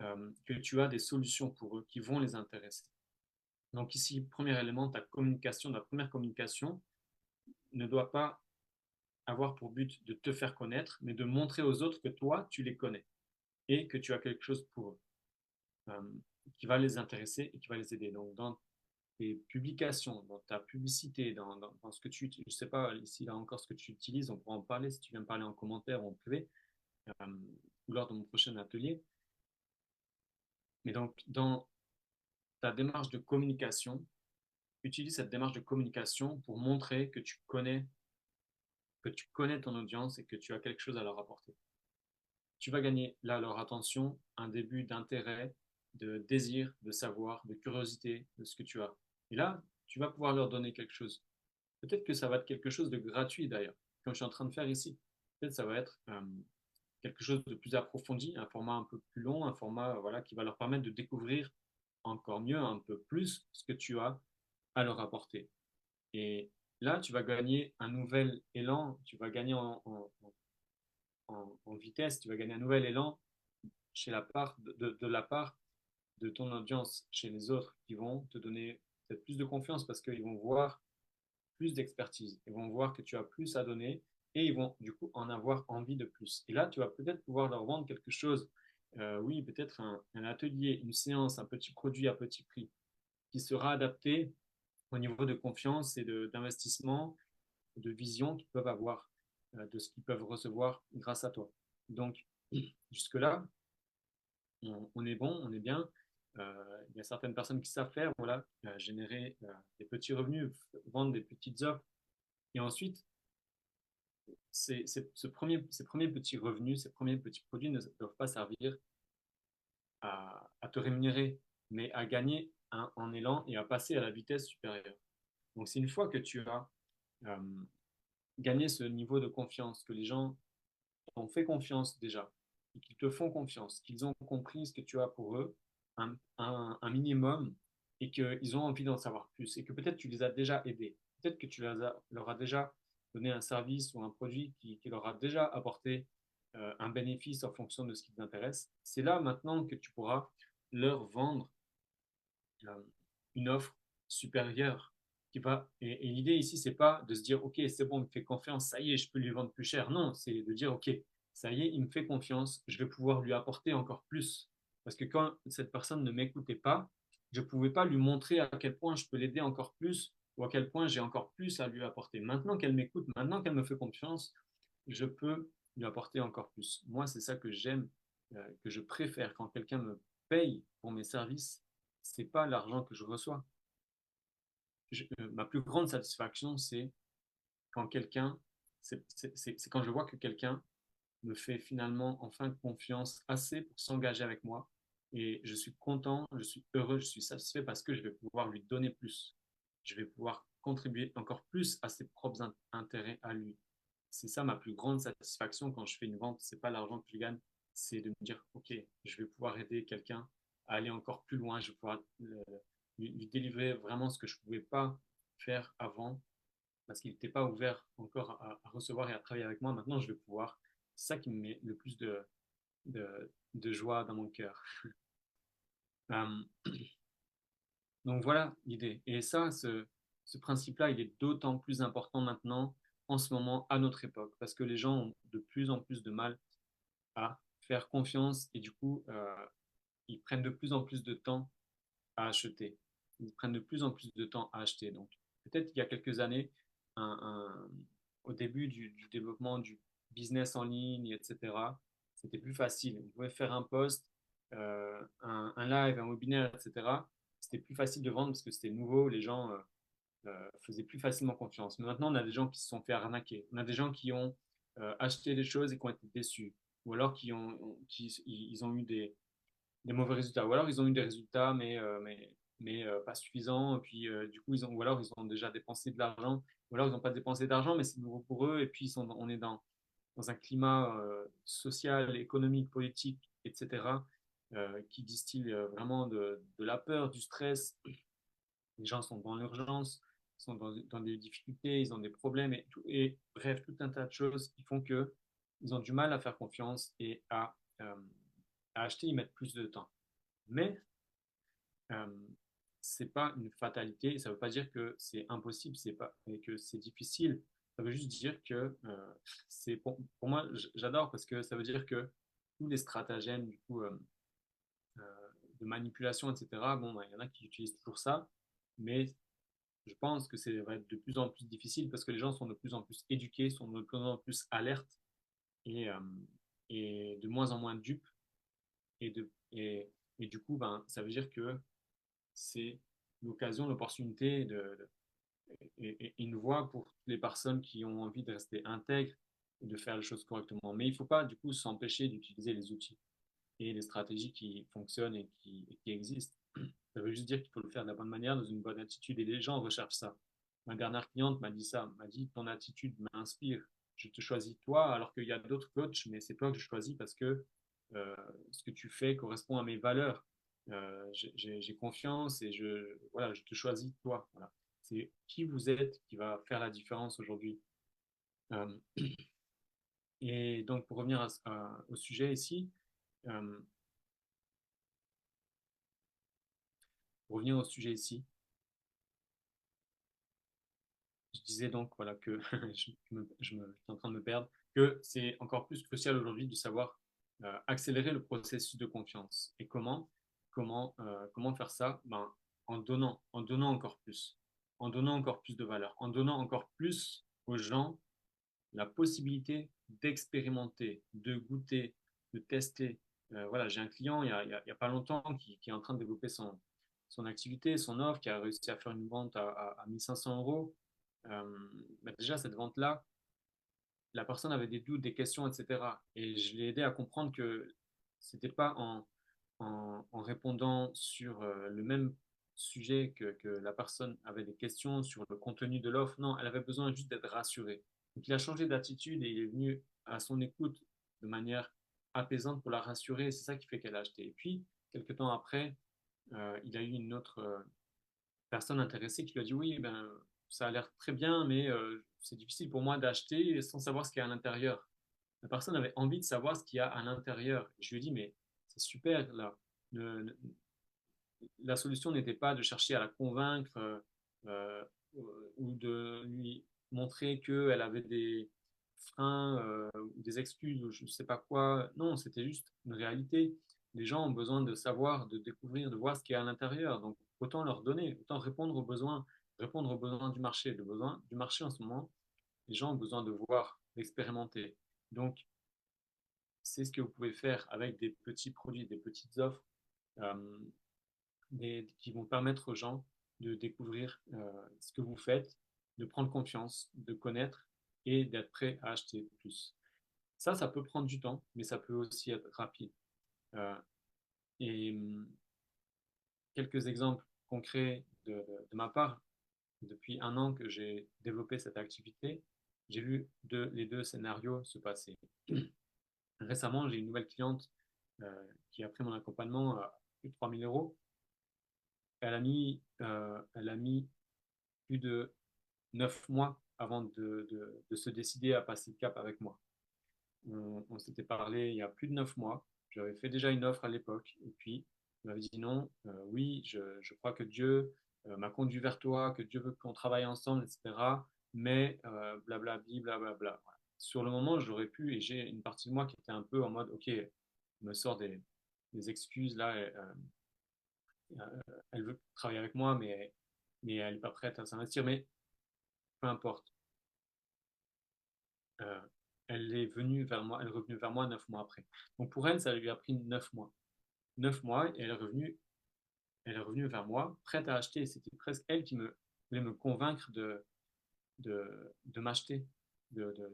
que tu as des solutions pour eux qui vont les intéresser. Donc ici, premier élément, ta première communication ne doit pas avoir pour but de te faire connaître, mais de montrer aux autres que toi, tu les connais et que tu as quelque chose pour eux euh, qui va les intéresser et qui va les aider. Donc dans tes publications, dans ta publicité, dans ce que je ne sais pas ici là encore ce que tu utilises, on pourra en parler si tu viens me parler en commentaire ou en privé ou lors de mon prochain atelier. Mais donc dans ta démarche de communication, utilise cette démarche de communication pour montrer que tu connais ton audience et que tu as quelque chose à leur apporter. Tu vas gagner là leur attention, un début d'intérêt, de désir, de savoir, de curiosité de ce que tu as. Et là, tu vas pouvoir leur donner quelque chose. Peut-être que ça va être quelque chose de gratuit d'ailleurs, comme je suis en train de faire ici. Peut-être que ça va être quelque chose de plus approfondi, un format un peu plus long, un format voilà, qui va leur permettre de découvrir encore mieux, un peu plus ce que tu as à leur apporter. Et là, tu vas gagner un nouvel élan, tu vas gagner en vitesse, tu vas gagner un nouvel élan chez la part de la part de ton audience chez les autres qui vont te donner peut-être plus de confiance parce qu'ils vont voir plus d'expertise, ils vont voir que tu as plus à donner et ils vont du coup en avoir envie de plus. Et là, tu vas peut-être pouvoir leur vendre quelque chose, oui, peut-être un atelier, une séance, un petit produit à petit prix qui sera adapté au niveau de confiance et d'investissement, de vision qu'ils peuvent avoir, de ce qu'ils peuvent recevoir grâce à toi. Donc, jusque-là, on est bon, on est bien. Il y a certaines personnes qui savent faire, voilà, générer des petits revenus, vendre des petites offres. Et ensuite, ces premiers petits revenus, ces premiers petits produits ne doivent pas servir à te rémunérer, mais à gagner en élan et à passer à la vitesse supérieure. Donc, c'est une fois que tu as euh, gagné ce niveau de confiance, que les gens t'ont fait confiance déjà, et qu'ils te font confiance, qu'ils ont compris ce que tu as pour eux, un minimum, et qu'ils ont envie d'en savoir plus, et que peut-être tu les as déjà aidés, peut-être que leur as déjà donné un service ou un produit qui leur a déjà apporté un bénéfice en fonction de ce qui t'intéresse. C'est là maintenant que tu pourras leur vendre euh, une offre supérieure et l'idée ici, c'est pas de se dire, OK, c'est bon, il me fait confiance, ça y est, je peux lui vendre plus cher. Non, c'est de dire, OK, ça y est, il me fait confiance, je vais pouvoir lui apporter encore plus. Parce que quand cette personne ne m'écoutait pas, je ne pouvais pas lui montrer à quel point je peux l'aider encore plus ou à quel point j'ai encore plus à lui apporter. Maintenant qu'elle m'écoute, maintenant qu'elle me fait confiance, je peux lui apporter encore plus. Moi, c'est ça que j'aime, que je préfère quand quelqu'un me paye pour mes services, c'est pas l'argent que je reçois. Ma plus grande satisfaction, c'est quand quelqu'un, c'est quand je vois que quelqu'un me fait finalement enfin confiance assez pour s'engager avec moi. Et je suis content, je suis heureux, je suis satisfait parce que je vais pouvoir lui donner plus. Je vais pouvoir contribuer encore plus à ses propres intérêts à lui. C'est ça ma plus grande satisfaction quand je fais une vente. C'est pas l'argent que je gagne, c'est de me dire, OK, je vais pouvoir aider quelqu'un à aller encore plus loin. Je vais pouvoir lui délivrer vraiment ce que je ne pouvais pas faire avant parce qu'il n'était pas ouvert encore à recevoir et à travailler avec moi. Maintenant, je vais pouvoir. C'est ça qui me met le plus de joie dans mon cœur. Euh, donc voilà l'idée. Et ça, ce principe-là, il est d'autant plus important maintenant, en ce moment, à notre époque, parce que les gens ont de plus en plus de mal à faire confiance et du coup, ils prennent de plus en plus de temps à acheter. Ils prennent de plus en plus de temps à acheter. Donc, peut-être qu'il y a quelques années, un, un, au début du développement du business en ligne, etc., c'était plus facile. On pouvait faire un post, un live, un webinaire, etc. C'était plus facile de vendre parce que c'était nouveau, les gens faisaient plus facilement confiance. Mais maintenant, on a des gens qui se sont fait arnaquer. On a des gens qui ont acheté des choses et qui ont été déçus. Ou alors ils ont eu des mauvais résultats. Ou alors ils ont eu des résultats, mais pas suffisants. Et puis du coup, ou alors ils ont déjà dépensé de l'argent. Ou alors ils n'ont pas dépensé d'argent, mais c'est nouveau pour eux. Et puis on est dans un climat social, économique, politique, etc., qui distille vraiment de la peur, du stress. Les gens sont dans l'urgence, sont dans des difficultés, ils ont des problèmes et bref, tout un tas de choses qui font que ils ont du mal à faire confiance et à acheter, ils mettent plus de temps. Mais euh, c'est pas une fatalité, ça veut pas dire que c'est impossible, c'est pas et que c'est difficile. Ça veut juste dire que c'est pour moi, j'adore parce que ça veut dire que tous les stratagèmes du coup euh, de manipulation, etc. Bon, bah, il y en a qui utilisent toujours ça, mais je pense que c'est va être de plus en plus difficile parce que les gens sont de plus en plus éduqués, sont de plus en plus alertes et, euh, et de moins en moins dupes. Et du coup, ben, ça veut dire que c'est l'occasion, l'opportunité et une voie pour toutes les personnes qui ont envie de rester intègres et de faire les choses correctement. Mais il ne faut pas du coup s'empêcher d'utiliser les outils et les stratégies qui fonctionnent et qui existent. Ça veut juste dire qu'il faut le faire de la bonne manière, dans une bonne attitude. Et les gens recherchent ça. Ma dernière cliente m'a dit ça, m'a dit ton attitude m'inspire. Je te choisis toi, alors qu'il y a d'autres coachs, mais c'est toi que je choisis parce que euh, ce que tu fais correspond à mes valeurs. J'ai confiance et voilà, je te choisis toi. Voilà. C'est qui vous êtes qui va faire la différence aujourd'hui. Euh, et donc, pour revenir au sujet ici, euh, pour revenir au sujet ici, je disais donc voilà que j'étais en train de me perdre, que c'est encore plus crucial aujourd'hui de savoir accélérer le processus de confiance. Et comment faire ça? Ben, en donnant encore plus, en donnant encore plus de valeur, en donnant encore plus aux gens la possibilité d'expérimenter, de goûter, de tester. Voilà, j'ai un client il y a pas longtemps qui est en train de développer son activité, son offre, qui a réussi à faire une vente à 1500 euros. Bah déjà, cette vente-là, la personne avait des doutes, des questions, etc. Et je l'ai aidé à comprendre que c'était pas en répondant sur le même sujet que la personne avait des questions sur le contenu de l'offre. Non, elle avait besoin juste d'être rassurée. Donc, il a changé d'attitude et il est venu à son écoute de manière apaisante pour la rassurer. C'est ça qui fait qu'elle a acheté. Et puis, quelques temps après, il a eu une autre personne intéressée qui lui a dit oui, ben, ça a l'air très bien, mais c'est difficile pour moi d'acheter sans savoir ce qu'il y a à l'intérieur. La personne avait envie de savoir ce qu'il y a à l'intérieur. Je lui ai dit, mais c'est super, là. Le- la solution n'était pas de chercher à la convaincre euh, ou de lui montrer qu'elle avait des freins ou des excuses ou je ne sais pas quoi. Non, c'était juste une réalité. Les gens ont besoin de savoir, de découvrir, de voir ce qu'il y a à l'intérieur. Donc, autant leur donner, autant répondre aux besoins du marché. Le besoin du marché en ce moment, les gens ont besoin de voir, d'expérimenter. Donc, c'est ce que vous pouvez faire avec des petits produits, des petites offres. Euh, qui vont permettre aux gens de découvrir ce que vous faites, de prendre confiance, de connaître et d'être prêt à acheter plus. Ça peut prendre du temps, mais ça peut aussi être rapide. Euh, et quelques exemples concrets de ma part, depuis un an que j'ai développé cette activité, j'ai vu les deux scénarios se passer. Récemment, j'ai une nouvelle cliente qui a pris mon accompagnement à plus de 3000 euros. Elle a mis plus de 9 mois avant de se décider à passer le cap avec moi. On s'était parlé il y a plus de 9 mois. J'avais fait déjà une offre à l'époque. Et puis, il m'avait dit non, oui, je crois que Dieu m'a conduit vers toi, que Dieu veut qu'on travaille ensemble, etc. Mais blablabli, blablabla. Voilà. Sur le moment, j'aurais pu, et j'ai une partie de moi qui était un peu en mode, ok, elle me sort des excuses là. Elle veut travailler avec moi, mais elle n'est pas prête à s'investir. Mais peu importe. Euh, elle est venue vers moi, elle est revenue vers moi 9 mois après. Donc pour elle, ça lui a pris 9 mois. 9 mois et elle est revenue vers moi, prête à acheter. C'était presque elle qui voulait me convaincre de m'acheter, de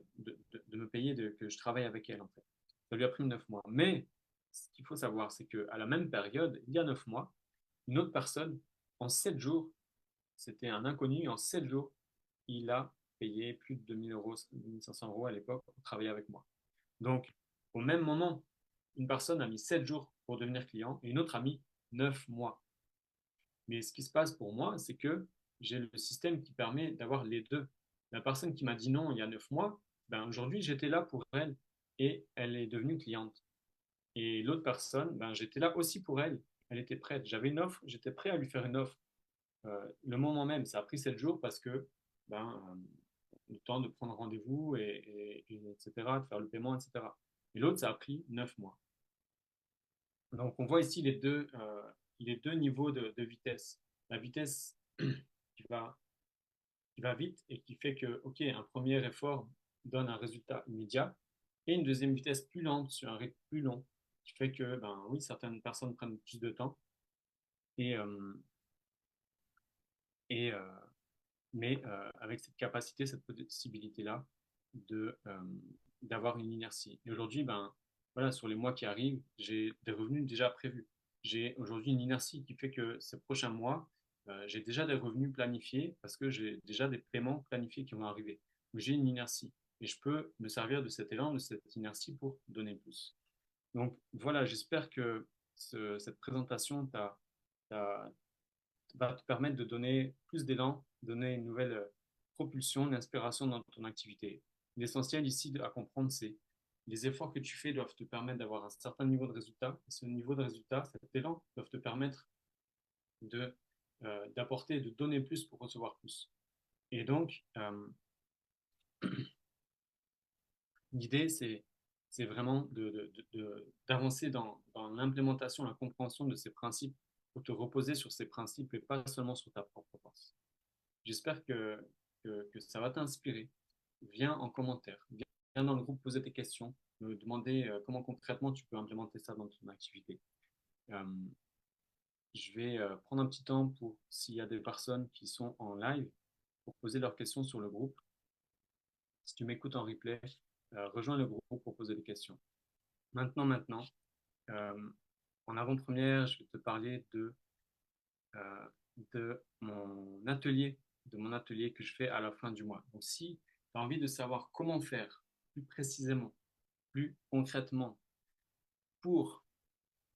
me payer, que je travaille avec elle en fait. Ça lui a pris 9 mois. Mais ce qu'il faut savoir, c'est qu'à la même période, il y a 9 mois, une autre personne, en 7 jours, c'était un inconnu, en 7 jours, il a payé plus de 2000 euros, 2500 euros à l'époque pour travailler avec moi. Donc, au même moment, une personne a mis 7 jours pour devenir client et une autre a mis 9 mois. Mais ce qui se passe pour moi, c'est que j'ai le système qui permet d'avoir les deux. La personne qui m'a dit non il y a 9 mois, ben aujourd'hui, j'étais là pour elle et elle est devenue cliente. Et l'autre personne, ben, j'étais là aussi pour elle. Elle était prête. J'avais une offre, j'étais prêt à lui faire une offre. Le moment même, ça a pris 7 jours parce que ben, le temps de prendre rendez-vous, etc., de faire le paiement, etc. Et l'autre, ça a pris 9 mois. Donc, on voit ici les deux niveaux de vitesse. La vitesse qui va, qui va vite et qui fait que, OK, un premier effort donne un résultat immédiat, et une deuxième vitesse plus lente sur un rythme plus long, qui fait que, ben oui, certaines personnes prennent plus de temps, et, euh, et, mais avec cette capacité, cette possibilité-là d'avoir une inertie. Et aujourd'hui, ben, voilà, sur les mois qui arrivent, j'ai des revenus déjà prévus. J'ai aujourd'hui une inertie qui fait que ces prochains mois, j'ai déjà des revenus planifiés parce que j'ai déjà des paiements planifiés qui vont arriver. Donc, j'ai une inertie et je peux me servir de cet élan, de cette inertie pour donner plus. Donc voilà, j'espère que cette présentation va te permettre de donner plus d'élan, donner une nouvelle propulsion, une inspiration dans ton activité. L'essentiel ici à comprendre, c'est les efforts que tu fais doivent te permettre d'avoir un certain niveau de résultat. Et ce niveau de résultat, cet élan, doivent te permettre de, d'apporter, de donner plus pour recevoir plus. Et donc, l'idée, c'est vraiment d'avancer dans l'implémentation, la compréhension de ces principes pour te reposer sur ces principes et pas seulement sur ta propre force. J'espère que ça va t'inspirer. Viens en commentaire, viens dans le groupe poser tes questions, me demander comment concrètement tu peux implémenter ça dans ton activité. Euh, je vais prendre un petit temps pour, s'il y a des personnes qui sont en live, pour poser leurs questions sur le groupe. Si tu m'écoutes en replay, rejoins le groupe pour poser des questions. Maintenant, euh, en avant-première, je vais te parler euh, de mon atelier que je fais à la fin du mois. Donc, si tu as envie de savoir comment faire plus précisément, plus concrètement, pour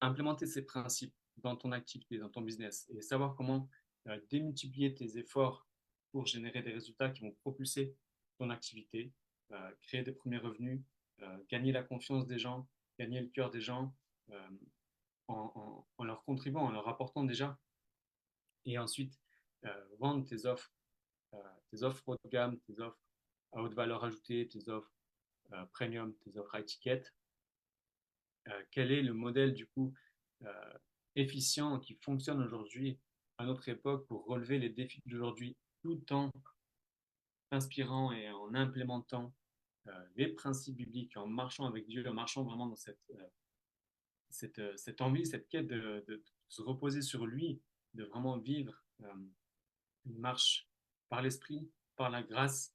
implémenter ces principes dans ton activité, dans ton business, et savoir comment démultiplier tes efforts pour générer des résultats qui vont propulser ton activité, créer des premiers revenus, gagner la confiance des gens, gagner le cœur des gens, euh, en leur contribuant, en leur apportant déjà, et ensuite vendre tes offres haut de gamme, tes offres à haute valeur ajoutée, tes offres premium, tes offres à étiquette. Quel est le modèle du coup efficient qui fonctionne aujourd'hui à notre époque pour relever les défis d'aujourd'hui tout en inspirant et en implémentant les principes bibliques, en marchant avec Dieu, en marchant vraiment dans cette envie, cette quête de se reposer sur lui, de vraiment vivre une marche par l'esprit, par la grâce,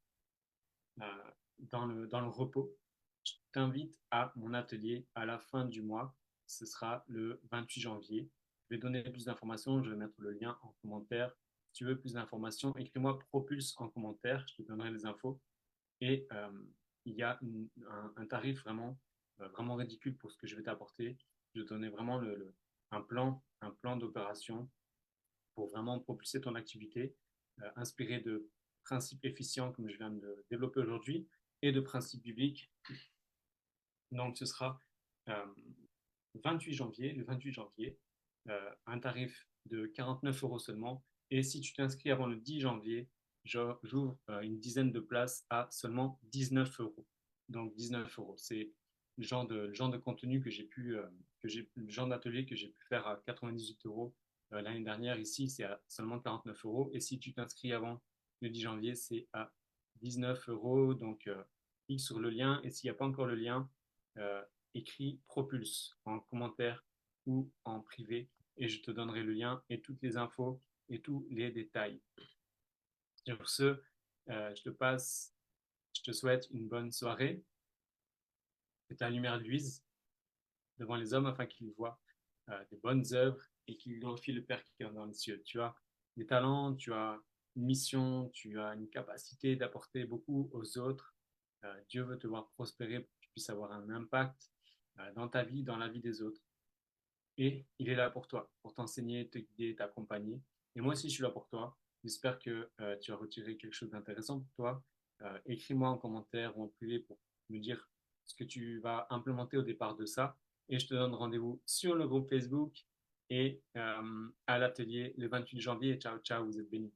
euh, dans le repos. Je t'invite à mon atelier à la fin du mois. Ce sera le 28 janvier. Je vais donner plus d'informations. Je vais mettre le lien en commentaire. Si tu veux plus d'informations, écris-moi Propulse en commentaire. Je te donnerai les infos. Et il y a un tarif vraiment ridicule pour ce que je vais t'apporter. Je vais te donner vraiment un plan d'opération pour vraiment propulser ton activité, inspiré de principes efficients comme je viens de développer aujourd'hui et de principes bibliques. Donc ce sera euh, 28 janvier, le 28 janvier, un tarif de 49 euros seulement. Et si tu t'inscris avant le 10 janvier, j'ouvre une dizaine de places à seulement 19 euros. Donc 19 euros, c'est le genre de contenu le genre d'atelier que j'ai pu faire à 98 euros l'année dernière. Ici, c'est à seulement 49 euros. Et si tu t'inscris avant le 10 janvier, c'est à 19 euros. Donc, clique sur le lien. Et s'il n'y a pas encore le lien, euh, écris Propulse en commentaire ou en privé et je te donnerai le lien et toutes les infos et tous les détails. Sur ce, je te souhaite une bonne soirée, que ta lumière luise devant les hommes afin qu'ils voient des bonnes œuvres et qu'ils glorifient le Père qui est dans les cieux. Tu as des talents, tu as une mission, tu as une capacité d'apporter beaucoup aux autres. Dieu veut te voir prospérer pour que tu puisses avoir un impact dans ta vie, dans la vie des autres. Et il est là pour toi, pour t'enseigner, te guider, t'accompagner. Et moi aussi, je suis là pour toi. J'espère que tu as retiré quelque chose d'intéressant pour toi. Écris-moi en commentaire ou en privé pour me dire ce que tu vas implémenter au départ de ça. Et je te donne rendez-vous sur le groupe Facebook et à l'atelier le 28 janvier. Ciao, ciao, vous êtes bénis.